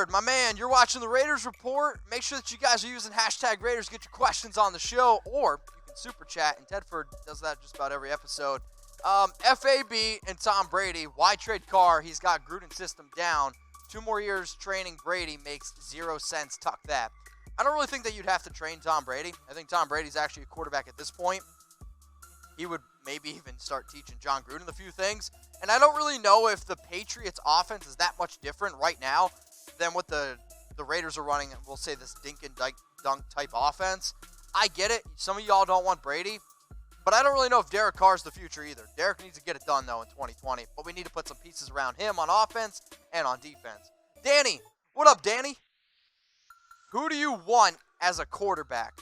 Report. My man, you're watching the Raiders Report. Make sure that you guys are using hashtag Raiders to get your questions on the show, or you can super chat, and Tedford does that just about every episode. FAB and Tom Brady, why trade Carr? He's got Gruden's system down. 2 more years training Brady makes 0 sense. Tuck that. I don't really think that you'd have to train Tom Brady. I think Tom Brady's actually a quarterback at this point. He would maybe even start teaching John Gruden a few things. And I don't really know if the Patriots offense is that much different right now than what the Raiders are running. We'll say this dink and dunk type offense. I get it. Some of y'all don't want Brady. But I don't really know if Derek Carr's the future either. Derek needs to get it done, though, in 2020. But we need to put some pieces around him on offense and on defense. Danny. What up, Danny? Who do you want as a quarterback?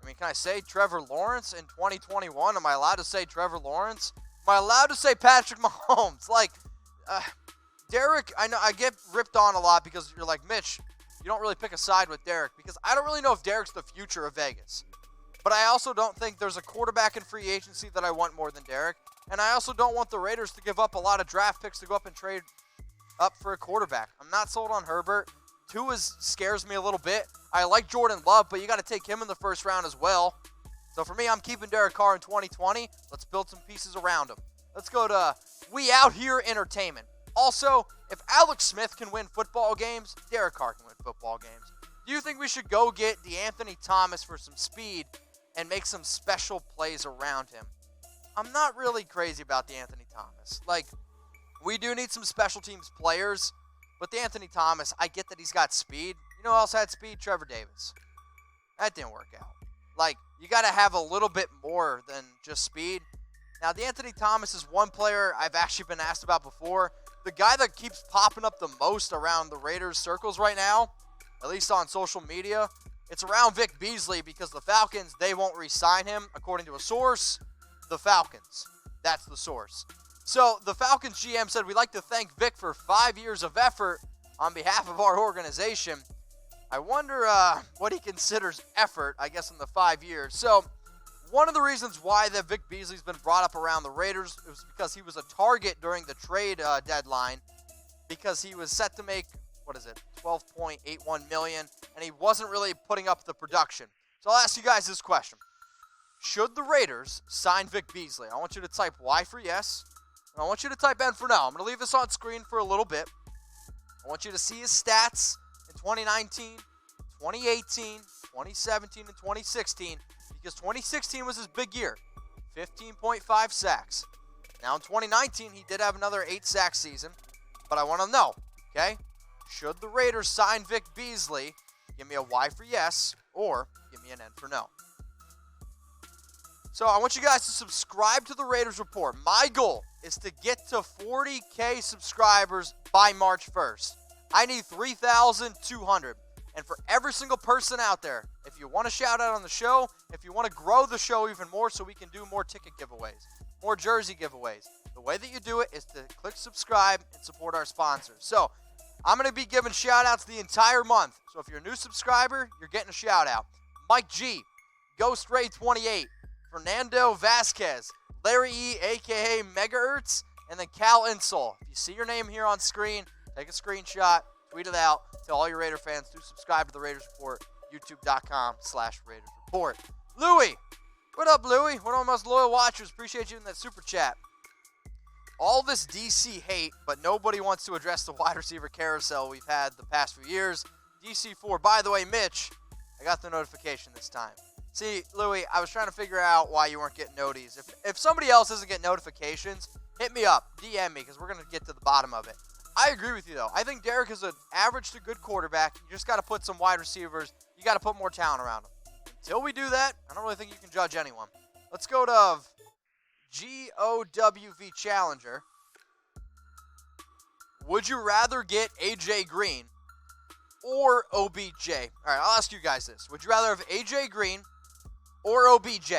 I mean, can I say Trevor Lawrence in 2021? Am I allowed to say Trevor Lawrence? Am I allowed to say Patrick Mahomes? Derek, I know I get ripped on a lot because you're like, Mitch, you don't really pick a side with Derek, because I don't really know if Derek's the future of Vegas. But I also don't think there's a quarterback in free agency that I want more than Derek. And I also don't want the Raiders to give up a lot of draft picks to go up and trade up for a quarterback. I'm not sold on Herbert. Tua scares me a little bit. I like Jordan Love, but you got to take him in the first round as well. So for me, I'm keeping Derek Carr in 2020. Let's build some pieces around him. Let's go to We Out Here Entertainment. Also, if Alex Smith can win football games, Derek Carr can win football games. Do you think we should go get DeAnthony Thomas for some speed and make some special plays around him? I'm not really crazy about DeAnthony Thomas. We do need some special teams players. But Anthony Thomas, I get that he's got speed. You know who else had speed? Trevor Davis. That didn't work out. You got to have a little bit more than just speed. Now, Anthony Thomas is one player I've actually been asked about before. The guy that keeps popping up the most around the Raiders circles right now, at least on social media, it's around Vic Beasley, because the Falcons, they won't re-sign him. According to a source, the Falcons. That's the source. So the Falcons GM said, we'd like to thank Vic for 5 years of effort on behalf of our organization. I wonder what he considers effort, I guess, in the 5 years. So one of the reasons why that Vic Beasley's been brought up around the Raiders was because he was a target during the trade deadline, because he was set to make, $12.81 million, and he wasn't really putting up the production. So I'll ask you guys this question. Should the Raiders sign Vic Beasley? I want you to type Y for yes. I want you to type N for no. I'm going to leave this on screen for a little bit. I want you to see his stats in 2019, 2018, 2017, and 2016, because 2016 was his big year. 15.5 sacks. Now in 2019, he did have another 8-sack season, but I want to know, okay? Should the Raiders sign Vic Beasley? Give me a Y for yes, or give me an N for no. So I want you guys to subscribe to the Raiders Report. My goal is to get to 40K subscribers by March 1st. I need 3,200. And for every single person out there, if you want a shout out on the show, if you want to grow the show even more so we can do more ticket giveaways, more jersey giveaways, the way that you do it is to click subscribe and support our sponsors. So I'm going to be giving shout outs the entire month. So if you're a new subscriber, you're getting a shout out. Mike G, Ghost Ray 28, Fernando Vasquez, Larry E, a.k.a. Megahertz, and then Cal Insole. If you see your name here on screen, take a screenshot, tweet it out. Tell all your Raider fans to subscribe to the Raiders Report, youtube.com/Raiders Report. Louie, what up, Louie? One of my most loyal watchers. Appreciate you in that super chat. All this DC hate, but nobody wants to address the wide receiver carousel we've had the past few years. DC4, by the way, Mitch, I got the notification this time. See, Louie, I was trying to figure out why you weren't getting noties. If somebody else doesn't get notifications, hit me up, DM me, because we're going to get to the bottom of it. I agree with you, though. I think Derek is an average to good quarterback. You just got to put some wide receivers. You got to put more talent around him. Until we do that, I don't really think you can judge anyone. Let's go to GOWV Challenger. Would you rather get AJ Green or OBJ? All right, I'll ask you guys this. Would you rather have AJ Green or OBJ?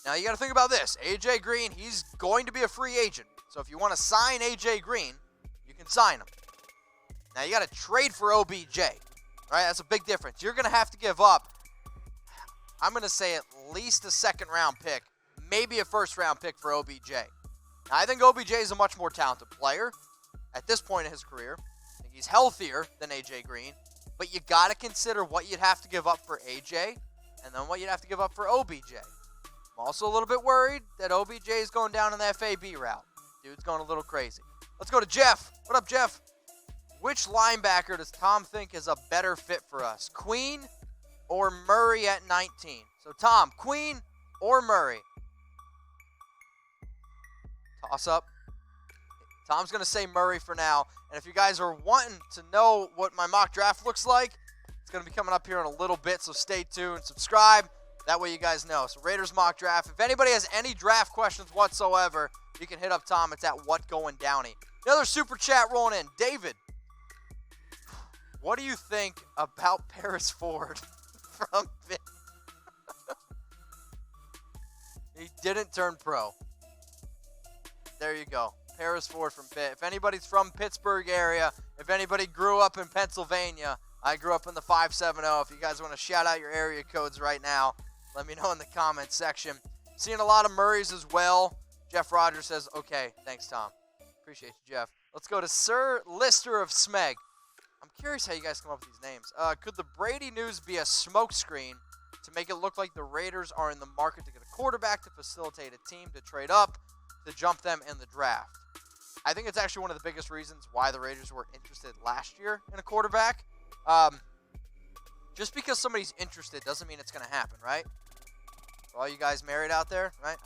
Now, you got to think about this. AJ Green, he's going to be a free agent. So if you want to sign AJ Green, you can sign him. Now, you got to trade for OBJ. All right, that's a big difference. You're going to have to give up, I'm going to say, at least a second-round pick, maybe a first-round pick for OBJ. Now, I think OBJ is a much more talented player at this point in his career. I think He's healthier than A.J. Green, but you got to consider what you'd have to give up for A.J. and then what you'd have to give up for OBJ. I'm also a little bit worried that OBJ is going down in the FAB route. Dude's going a little crazy. Let's go to Jeff. What up, Jeff? Which linebacker does Tom think is a better fit for us? Queen or Murry at 19? So, Tom, Queen or Murry? Toss up. Tom's going to say Murry for now. And if you guys are wanting to know what my mock draft looks like, it's going to be coming up here in a little bit, so stay tuned. Subscribe. That way you guys know. So Raiders mock draft. If anybody has any draft questions whatsoever, you can hit up Tom. It's at WhatGoingDowney. Another super chat rolling in. David, what do you think about Paris Ford from Pitt? He didn't turn pro. There you go. Paris Ford from Pitt. If anybody's from Pittsburgh area, if anybody grew up in Pennsylvania, I grew up in the 570. If you guys want to shout out your area codes right now, let me know in the comments section. Seeing a lot of Murrays as well. Jeff Rogers says, okay, thanks, Tom. Appreciate you, Jeff. Let's go to Sir Lister of Smeg. I'm curious how you guys come up with these names. Could the Brady news be a smokescreen to make it look like the Raiders are in the market to get a quarterback to facilitate a team to trade up to jump them in the draft? I think it's actually one of the biggest reasons why the Raiders were interested last year in a quarterback. Just because somebody's interested doesn't mean it's going to happen, right? For all you guys married out there, right?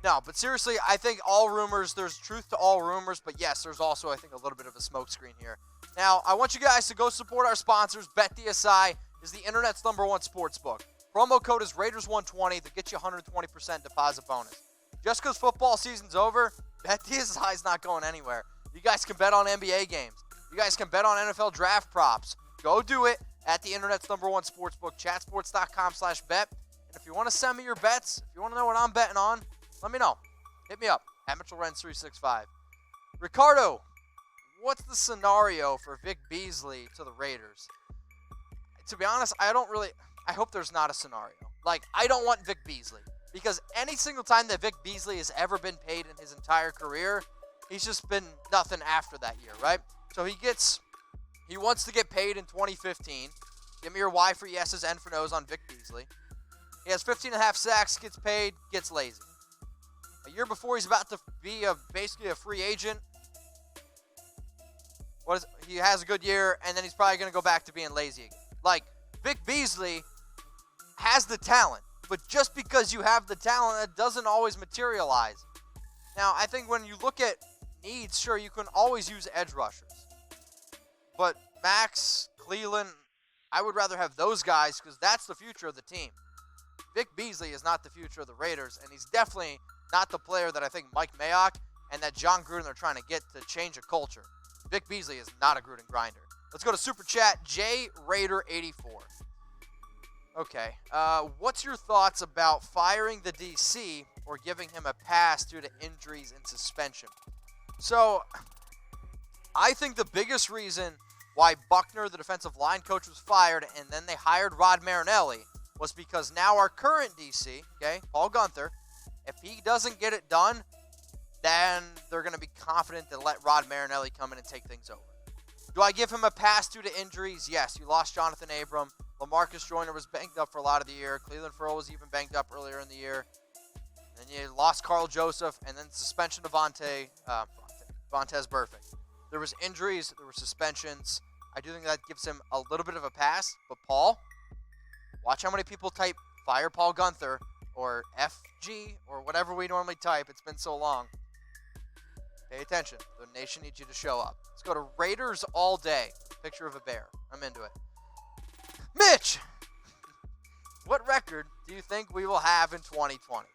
No, but seriously, I think all rumors, there's truth to all rumors, but yes, there's also, I think, a little bit of a smokescreen here. Now, I want you guys to go support our sponsors. BetDSI is the internet's #1 sports book. Promo code is Raiders120 to get you 120% deposit bonus. Just because football season's over, BetDSI is not going anywhere. You guys can bet on NBA games. You guys can bet on NFL draft props. Go do it at the internet's #1 sportsbook, chatsports.com/bet. And if you want to send me your bets, if you want to know what I'm betting on, let me know. Hit me up at Renz365. Ricardo, what's the scenario for Vic Beasley to the Raiders? To be honest, I hope there's not a scenario. Like, I don't want Vic Beasley. Because any single time that Vic Beasley has ever been paid in his entire career, he's just been nothing after that year, right? So he wants to get paid in 2015. Give me your Y for yeses, N for nos on Vic Beasley. He has 15.5 sacks, gets paid, gets lazy. A year before he's about to be basically a free agent. He has a good year, and then he's probably going to go back to being lazy again. Like, Vic Beasley has the talent. But just because you have the talent, that doesn't always materialize. Now, I think when you look at needs, sure, you can always use edge rushers. But Max, Cleveland, I would rather have those guys because that's the future of the team. Vic Beasley is not the future of the Raiders, and he's definitely not the player that I think Mike Mayock and that John Gruden are trying to get to change a culture. Vic Beasley is not a Gruden grinder. Let's go to Super Chat, J Raider 84. Okay, what's your thoughts about firing the DC or giving him a pass due to injuries and suspension? So, I think the biggest reason why Buckner, the defensive line coach, was fired and then they hired Rod Marinelli was because now our current DC, okay, Paul Guenther, if he doesn't get it done, then they're going to be confident to let Rod Marinelli come in and take things over. Do I give him a pass due to injuries? Yes, you lost Jonathan Abram. LaMarcus Joyner was banged up for a lot of the year. Cleveland Ferrell was even banged up earlier in the year. Then you lost Carl Joseph, and then suspension of Vontez Burfict. There was injuries, there were suspensions. I do think that gives him a little bit of a pass. But Paul, watch how many people type fire Paul Guenther or FG or whatever we normally type. It's been so long. Pay attention. The nation needs you to show up. Let's go to Raiders all day. Picture of a bear. I'm into it. Mitch! What record do you think we will have in 2020?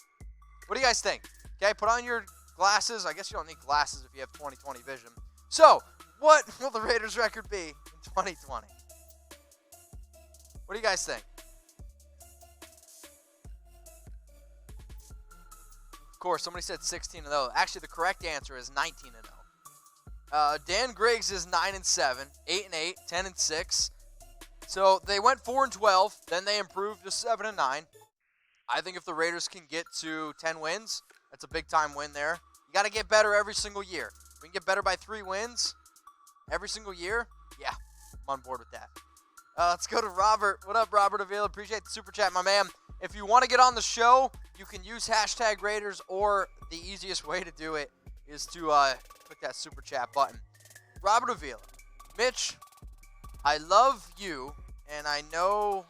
What do you guys think? Okay, put on your glasses. I guess you don't need glasses if you have 20/20 vision. So, what will the Raiders record be in 2020? What do you guys think? Of course, somebody said 16-0. Actually, the correct answer is 19-0. Dan Griggs is 9-7, 8-8, 10-6. So they went 4-12, then they improved to 7-9. I think if the Raiders can get to 10 wins, that's a big time win there. You got to get better every single year. We can get better by 3 wins every single year, yeah, I'm on board with that. Let's go to Robert. What up, Robert Avila? Appreciate the super chat, my man. If you want to get on the show, you can use hashtag Raiders, or the easiest way to do it is to click that super chat button. Robert Avila. Mitch, I love you, and I know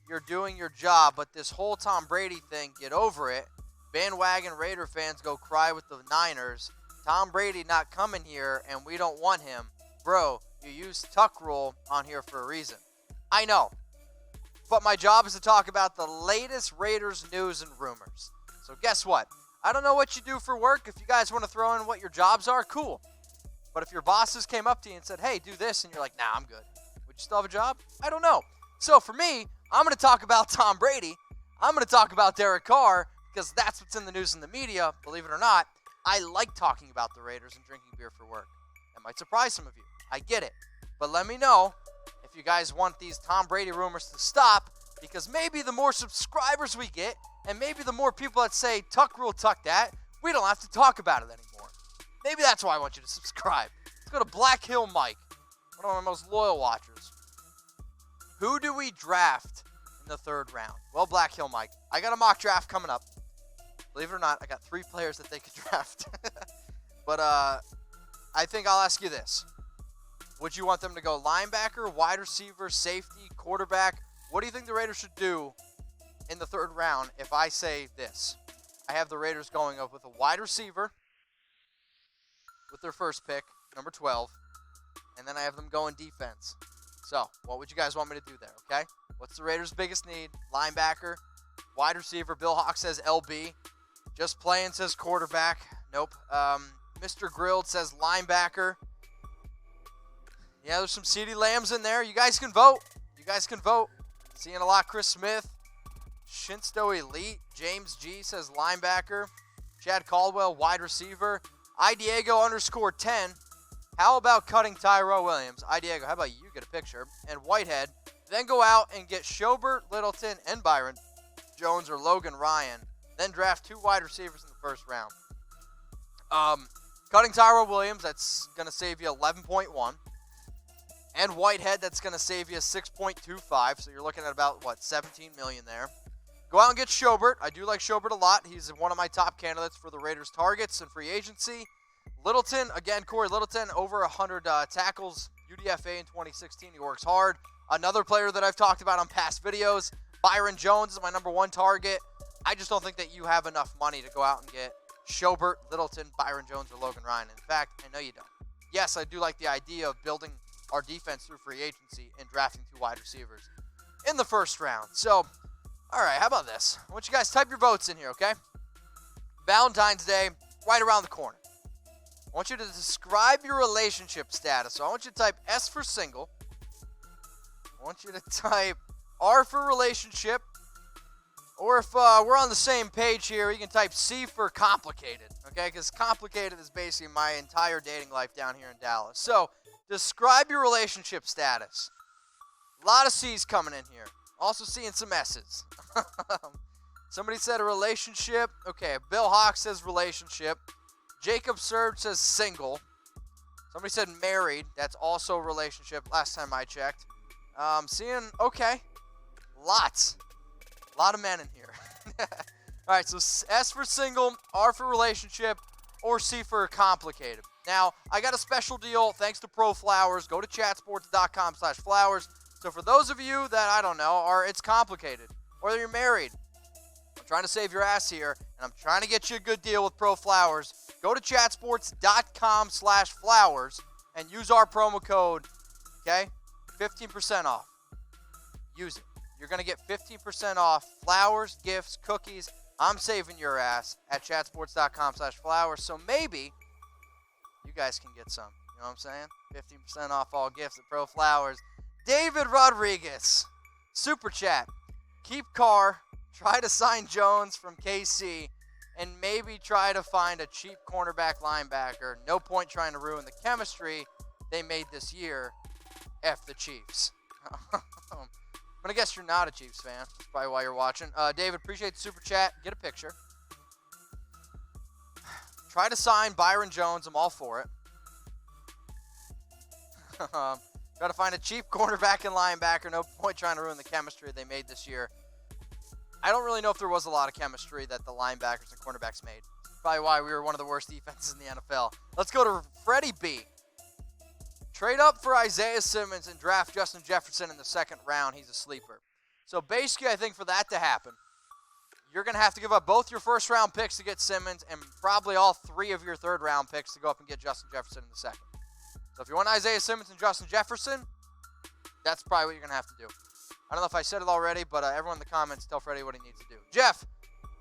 you're doing your job, but this whole Tom Brady thing, get over it. Bandwagon Raider fans go cry with the Niners. Tom Brady not coming here, and we don't want him. Bro, you use tuck rule on here for a reason. I know. But my job is to talk about the latest Raiders news and rumors. So guess what? I don't know what you do for work. If you guys want to throw in what your jobs are, cool. But if your bosses came up to you and said, hey, do this, and you're like, nah, I'm good. Would you still have a job? I don't know. So for me, I'm going to talk about Tom Brady. I'm going to talk about Derek Carr, because that's what's in the news and the media. Believe it or not, I like talking about the Raiders and drinking beer for work. That might surprise some of you. I get it. But let me know if you guys want these Tom Brady rumors to stop, because maybe the more subscribers we get, and maybe the more people that say, tuck rule, tuck that, we don't have to talk about it anymore. Maybe that's why I want you to subscribe. Let's go to Black Hill Mike, one of my most loyal watchers. Who do we draft in the third round? Well, Black Hill Mike, I got a mock draft coming up. Believe it or not, I got 3 players that they could draft. But I think I'll ask you this. Would you want them to go linebacker, wide receiver, safety, quarterback? What do you think the Raiders should do in the third round if I say this? I have the Raiders going up with a wide receiver with their first pick, number 12, and then I have them going defense. So, what would you guys want me to do there, okay? What's the Raiders' biggest need? Linebacker, wide receiver. Bill Hawk says LB. Just Playing says quarterback. Nope. Mr. Grilled says linebacker. Yeah, there's some CeeDee Lambs in there. You guys can vote. Seeing a lot. Chris Smith. Shinsto Elite. James G says linebacker. Chad Caldwell, wide receiver. iDiego_10. How about cutting Tyrell Williams? iDiego, how about you get a picture? And Whitehead. Then go out and get Schobert, Littleton, and Byron Jones or Logan Ryan. Then draft 2 wide receivers in the first round. Cutting Tyrell Williams, that's going to save you 11.1. And Whitehead, that's going to save you 6.25. So you're looking at about, $17 million there. Go out and get Schobert. I do like Schobert a lot. He's one of my top candidates for the Raiders' targets and free agency. Littleton, again, Corey Littleton, over 100 tackles, UDFA in 2016. He works hard. Another player that I've talked about on past videos, Byron Jones is my number 1 target. I just don't think that you have enough money to go out and get Schobert, Littleton, Byron Jones, or Logan Ryan. In fact, I know you don't. Yes, I do like the idea of building our defense through free agency and drafting 2 wide receivers in the first round. So, all right, how about this? I want you guys to type your votes in here, okay? Valentine's Day, right around the corner. I want you to describe your relationship status. So I want you to type S for single. I want you to type R for relationship. Or if we're on the same page here, you can type C for complicated. Okay, because complicated is basically my entire dating life down here in Dallas. So describe your relationship status. A lot of C's coming in here. Also seeing some S's. Somebody said a relationship. Okay, Bill Hawk says relationship. Jacob Surge says single. Somebody said married. That's also a relationship last time I checked. Seeing, okay. Lots. A lot of men in here. All right, so S for single, R for relationship, or C for complicated. Now, I got a special deal thanks to Pro Flowers. Go to chatsports.com/flowers. So for those of you that, I don't know, it's complicated, or you're married, I'm trying to save your ass here, and I'm trying to get you a good deal with Pro Flowers. Go to chatsports.com/flowers and use our promo code, okay? 15% off. Use it. You're going to get 15% off flowers, gifts, cookies. I'm saving your ass at chatsports.com/flowers. So maybe you guys can get some. You know what I'm saying? 15% off all gifts at Pro Flowers. David Rodriguez, super chat. Keep Carr. Try to sign Jones from KC. And maybe try to find a cheap cornerback linebacker. No point trying to ruin the chemistry they made this year. F the Chiefs. I'm going to guess you're not a Chiefs fan. That's probably why you're watching. David, appreciate the super chat. Get a picture. Try to sign Byron Jones. I'm all for it. Got to find a cheap cornerback and linebacker. No point trying to ruin the chemistry they made this year. I don't really know if there was a lot of chemistry that the linebackers and cornerbacks made. Probably why we were one of the worst defenses in the NFL. Let's go to Freddie B. Trade up for Isaiah Simmons and draft Justin Jefferson in the second round. He's a sleeper. So basically, I think for that to happen, you're going to have to give up both your first-round picks to get Simmons and probably all 3 of your third-round picks to go up and get Justin Jefferson in the second. So if you want Isaiah Simmons and Justin Jefferson, that's probably what you're going to have to do. I don't know if I said it already, but everyone in the comments, tell Freddie what he needs to do. Jeff.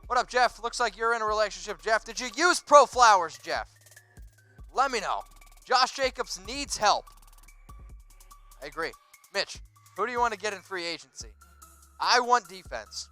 What up, Jeff? Looks like you're in a relationship, Jeff. Did you use Pro Flowers, Jeff? Let me know. Josh Jacobs needs help. I agree. Mitch, who do you want to get in free agency? I want defense.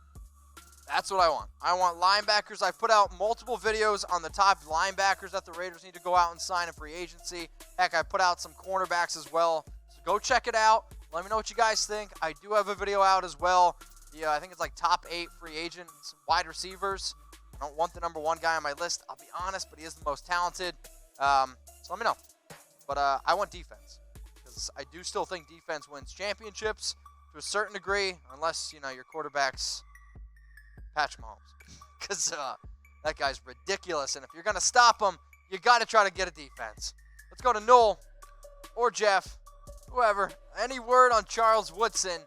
That's what I want. I want linebackers. I've put out multiple videos on the top linebackers that the Raiders need to go out and sign in free agency. Heck, I put out some cornerbacks as well. So go check it out. Let me know what you guys think. I do have a video out as well. Yeah, I think it's like top 8 free agents, wide receivers. I don't want the number 1 guy on my list, I'll be honest, but he is the most talented. So let me know. But I want defense, because I do still think defense wins championships to a certain degree, unless, your quarterback's Patrick Mahomes. Because that guy's ridiculous, and if you're going to stop him, you got to try to get a defense. Let's go to Noel or Jeff, whoever. Any word on Charles Woodson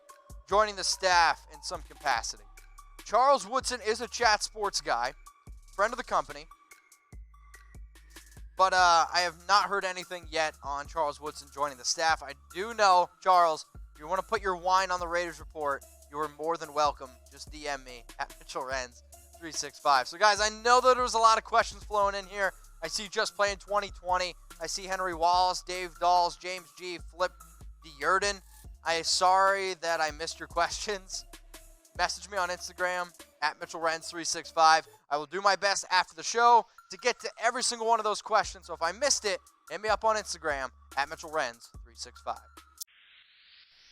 joining the staff in some capacity? Charles Woodson is a chat sports guy, friend of the company. But I have not heard anything yet on Charles Woodson joining the staff. I do know, Charles, if you want to put your wine on the Raiders report, you are more than welcome. Just DM me at Mitchell Renz 365. So, guys, I know that there was a lot of questions flowing in here. I see Just Playing 2020. I see Henry Wallace, Dave Dawes, James G, Flip DeYerden. I'm sorry that I missed your questions. Message me on Instagram at Mitchell Renz 365. I will do my best after the show to get to every single one of those questions. So if I missed it, hit me up on Instagram at Mitchell Renz 365.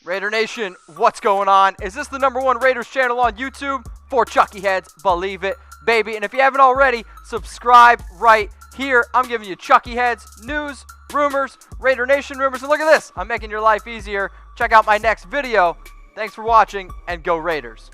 Raider Nation, what's going on? Is this the #1 Raiders channel on YouTube? For Chucky Heads, believe it, baby. And if you haven't already, subscribe right here. I'm giving you Chucky Heads, news, rumors, Raider Nation rumors. And look at this, I'm making your life easier. Check out my next video. Thanks for watching, and go Raiders.